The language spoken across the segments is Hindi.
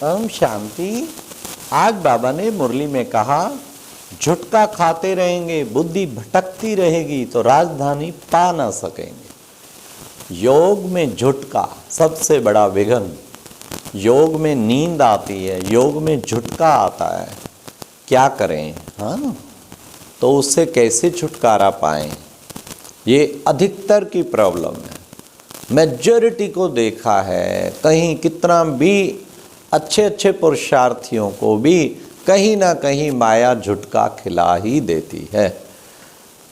ओम शांति। आज बाबा ने मुरली में कहा, झुटका खाते रहेंगे, बुद्धि भटकती रहेगी तो राजधानी पा ना सकेंगे। योग में झुटका सबसे बड़ा विघ्न। योग में नींद आती है, योग में झुटका आता है, क्या करें? हाँ, तो उससे कैसे छुटकारा पाएं? ये अधिकतर की प्रॉब्लम है। मेजॉरिटी को देखा है, कहीं कितना भी अच्छे अच्छे पुरुषार्थियों को भी कहीं ना कहीं माया झुटका खिला ही देती है।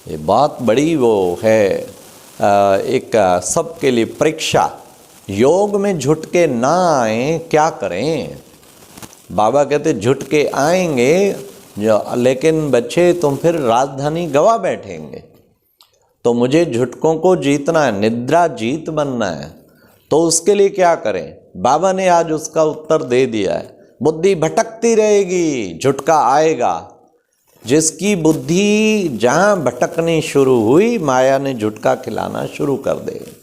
ये बहुत बड़ी वो है एक सबके लिए परीक्षा। योग में झुटके ना आए क्या करें? बाबा कहते झुटके आएंगे लेकिन बच्चे तुम फिर राजधानी गवा बैठेंगे। तो मुझे झुटकों को जीतना है, निद्रा जीत बनना है। तो उसके लिए क्या करें? बाबा ने आज उसका उत्तर दे दिया है। बुद्धि भटकती रहेगी, झुटका आएगा। जिसकी बुद्धि जहां भटकनी शुरू हुई, माया ने झुटका खिलाना शुरू कर देगी।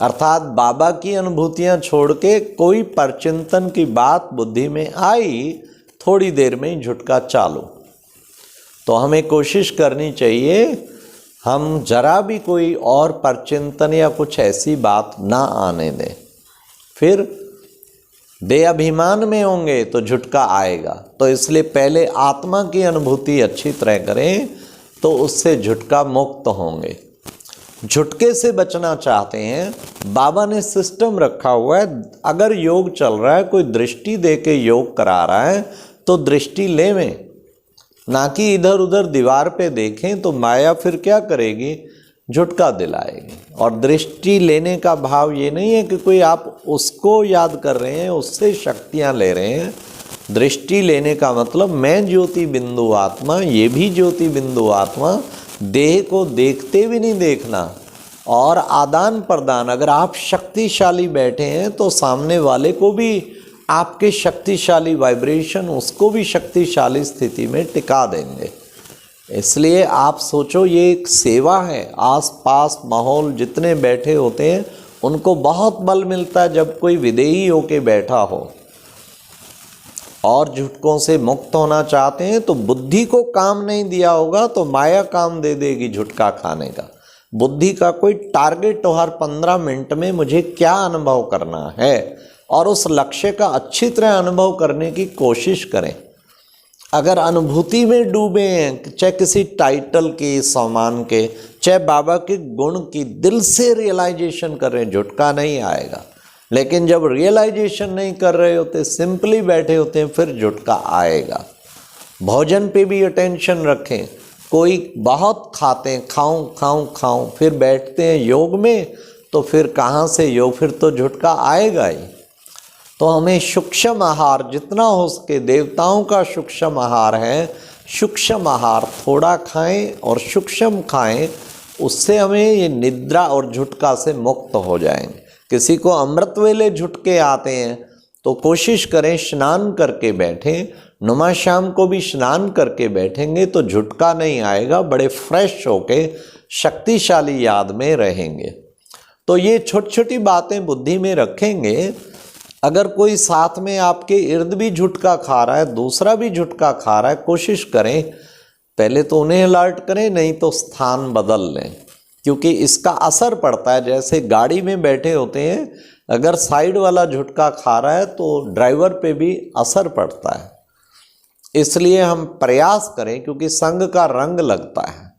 अर्थात बाबा की अनुभूतियां छोड़ के कोई परचिंतन की बात बुद्धि में आई, थोड़ी देर में ही झुटका चालू। तो हमें कोशिश करनी चाहिए हम जरा भी कोई और परचिंतन या कुछ ऐसी बात ना आने दें। फिर देह अभिमान में होंगे तो झुटका आएगा। तो इसलिए पहले आत्मा की अनुभूति अच्छी तरह करें तो उससे झुटका मुक्त होंगे। झुटके से बचना चाहते हैं, बाबा ने सिस्टम रखा हुआ है। अगर योग चल रहा है, कोई दृष्टि दे के योग करा रहा है तो दृष्टि लेवें, ना कि इधर उधर दीवार पे देखें। तो माया फिर क्या करेगी? झुटका दिलाएगी। और दृष्टि लेने का भाव ये नहीं है कि कोई आप उसको याद कर रहे हैं, उससे शक्तियां ले रहे हैं। दृष्टि लेने का मतलब मैं ज्योति बिंदु आत्मा, ये भी ज्योति बिंदु आत्मा, देह को देखते भी नहीं देखना। और आदान प्रदान, अगर आप शक्तिशाली बैठे हैं तो सामने वाले को भी आपके शक्तिशाली वाइब्रेशन उसको भी शक्तिशाली स्थिति में टिका देंगे। इसलिए आप सोचो ये एक सेवा है। आसपास माहौल जितने बैठे होते हैं उनको बहुत बल मिलता है जब कोई विदेही होके बैठा हो। और झुटकों से मुक्त होना चाहते हैं तो बुद्धि को काम नहीं दिया होगा तो माया काम दे देगी झुटका खाने का। बुद्धि का कोई टारगेट हो, हर 15 मिनट में मुझे क्या अनुभव करना है, और उस लक्ष्य का अच्छी तरह अनुभव करने की कोशिश करें। अगर अनुभूति में डूबे हैं, चाहे किसी टाइटल के, सम्मान के, चाहे बाबा के गुण की, दिल से रियलाइजेशन कर रहे हैं, झुटका नहीं आएगा। लेकिन जब रियलाइजेशन नहीं कर रहे होते, सिंपली बैठे होते हैं, फिर झुटका आएगा। भोजन पे भी अटेंशन रखें। कोई बहुत खाते हैं, खाऊं खाऊं खाऊं, फिर बैठते हैं योग में तो फिर कहाँ से योग, फिर तो झुटका आएगा ही। तो हमें सूक्ष्म आहार जितना हो सके, देवताओं का सूक्ष्म आहार है, सूक्ष्म आहार थोड़ा खाएं और सूक्ष्म खाएं। उससे हमें ये निद्रा और झुटका से मुक्त हो जाएंगे। किसी को अमृत वेले झुटके आते हैं तो कोशिश करें स्नान करके बैठें। नुमा शाम को भी स्नान करके बैठेंगे तो झुटका नहीं आएगा, बड़े फ्रेश होके शक्तिशाली याद में रहेंगे। तो ये छोटी छोटी बातें बुद्धि में रखेंगे। अगर कोई साथ में आपके इर्द भी झुटका खा रहा है, दूसरा भी झुटका खा रहा है, कोशिश करें पहले तो उन्हें अलर्ट करें, नहीं तो स्थान बदल लें, क्योंकि इसका असर पड़ता है। जैसे गाड़ी में बैठे होते हैं, अगर साइड वाला झुटका खा रहा है तो ड्राइवर पे भी असर पड़ता है। इसलिए हम प्रयास करें, क्योंकि संग का रंग लगता है।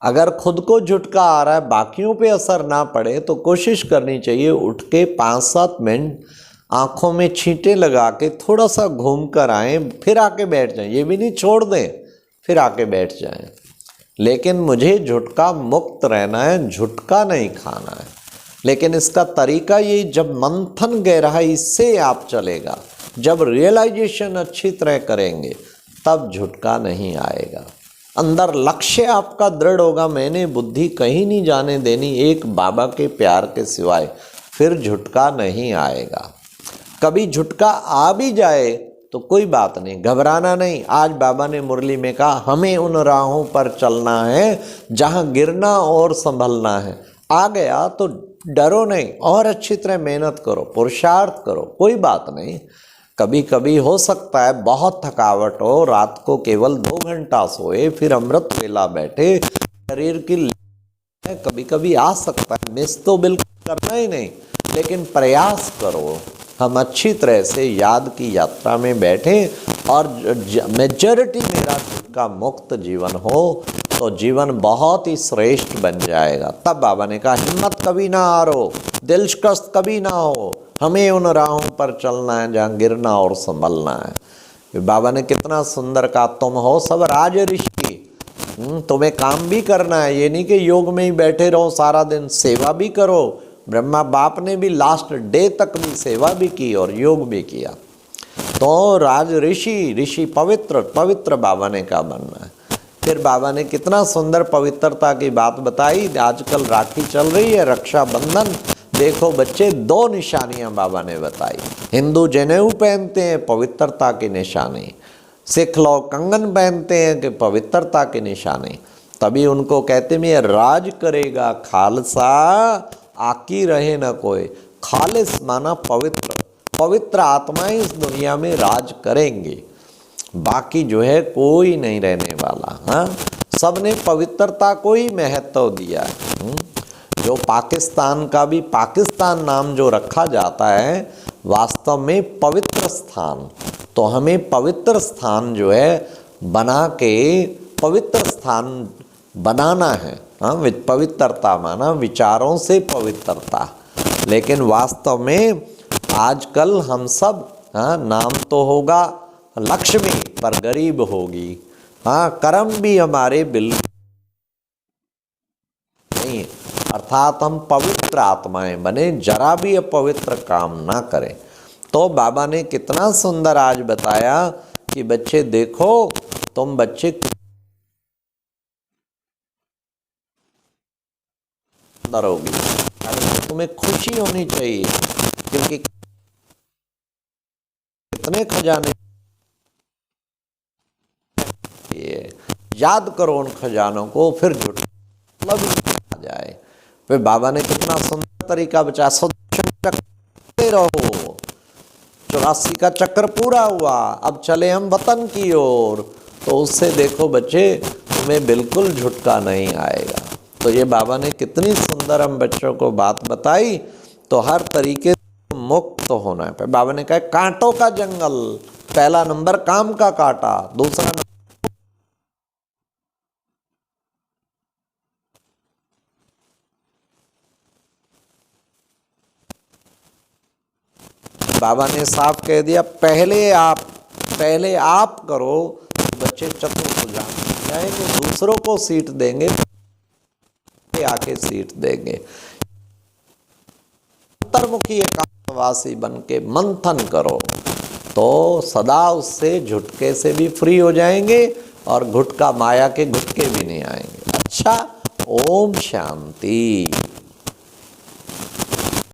अगर खुद को झुटका आ रहा है, बाकियों पे असर ना पड़े, तो कोशिश करनी चाहिए उठ के 5-7 मिनट आँखों में छींटे लगा के थोड़ा सा घूम कर आएँ, फिर आके बैठ जाएं। ये भी नहीं छोड़ दें, फिर आके बैठ जाएं। लेकिन मुझे झुटका मुक्त रहना है, झुटका नहीं खाना है। लेकिन इसका तरीका ये, जब मंथन गहराई से आप चलेगा, जब रियलाइजेशन अच्छी तरह करेंगे, तब झुटका नहीं आएगा। अंदर लक्ष्य आपका दृढ़ होगा, मैंने बुद्धि कहीं नहीं जाने देनी एक बाबा के प्यार के सिवाय, फिर झुटका नहीं आएगा। कभी झुटका आ भी जाए तो कोई बात नहीं, घबराना नहीं। आज बाबा ने मुरली में कहा हमें उन राहों पर चलना है जहां गिरना और संभलना है। आ गया तो डरो नहीं, और अच्छी तरह मेहनत करो, पुरुषार्थ करो, कोई बात नहीं। कभी कभी हो सकता है बहुत थकावट हो, रात को केवल 2 घंटा सोए, फिर अमृत वेला बैठे, शरीर की कभी कभी आ सकता है, मिस तो बिल्कुल करना ही नहीं, लेकिन प्रयास करो हम अच्छी तरह से याद की यात्रा में बैठे और मेजॉरिटी मेरा झुटका मुक्त जीवन हो, तो जीवन बहुत ही श्रेष्ठ बन जाएगा। तब बाबा ने कहा हिम्मत कभी ना हारो, दिल शिकस्त कभी ना हो, हमें उन राहों पर चलना है जहाँ गिरना और संभलना है। बाबा ने कितना सुंदर कहा, तुम हो सब राज ऋषि, तुम्हें काम भी करना है, ये नहीं कि योग में ही बैठे रहो सारा दिन, सेवा भी करो। ब्रह्मा बाप ने भी लास्ट डे तक भी सेवा भी की और योग भी किया। तो राज ऋषि पवित्र पवित्र बाबा ने कहा बनना है। फिर बाबा ने कितना सुंदर पवित्रता की बात बताई। आजकल राखी चल रही है, रक्षाबंधन, देखो बच्चे 2 निशानियां बाबा ने बताई। हिंदू जनेऊ पहनते हैं, पवित्रता की निशानी। सिख लोग कंगन पहनते हैं कि पवित्रता की निशानी। तभी उनको कहते में राज करेगा खालसा, आकी रहे न कोई। खालिस माना पवित्र, पवित्र आत्माएं इस दुनिया में राज करेंगी, बाकी जो है कोई नहीं रहने वाला। हाँ, सबने पवित्रता को ही महत्व दिया है। जो पाकिस्तान का भी पाकिस्तान नाम जो रखा जाता है, वास्तव में पवित्र स्थान। तो हमें पवित्र स्थान जो है बना के पवित्र स्थान बनाना है। हाँ, पवित्रता माना विचारों से पवित्रता। लेकिन वास्तव में आजकल हम सब, हाँ, नाम तो होगा लक्ष्मी पर गरीब होगी। हाँ, कर्म भी हमारे बिल्कुल नहीं, अर्थात हम पवित्र आत्माएं बने, जरा भी अपवित्र काम ना करें। तो बाबा ने कितना सुंदर आज बताया कि बच्चे देखो, तुम बच्चे सुंदर होगी, तुम्हें खुशी होनी चाहिए, क्योंकि कितने खजाने याद करो उन खजानों को, फिर जुट आ जाए। फिर बाबा ने कितना सुंदर तरीका बचा, चक्कर रहो, 84 का चक्कर पूरा हुआ, अब चले हम वतन की ओर। तो उससे देखो बच्चे, तुम्हें बिल्कुल झुटका नहीं आएगा। तो ये बाबा ने कितनी सुंदर हम बच्चों को बात बताई। तो हर तरीके से मुक्त होना है। बाबा ने कहा कांटों का जंगल, पहला नंबर काम का कांटा, दूसरा बाबा ने साफ कह दिया पहले आप करो, बच्चे चतुर हो जाएंगे, दूसरों को सीट देंगे, आके सीट देंगे। अंतर्मुखी एकांतवासी बन के मंथन करो, तो सदा उससे झुटके से भी फ्री हो जाएंगे और घुटका माया के घुटके भी नहीं आएंगे। अच्छा, ओम शांति।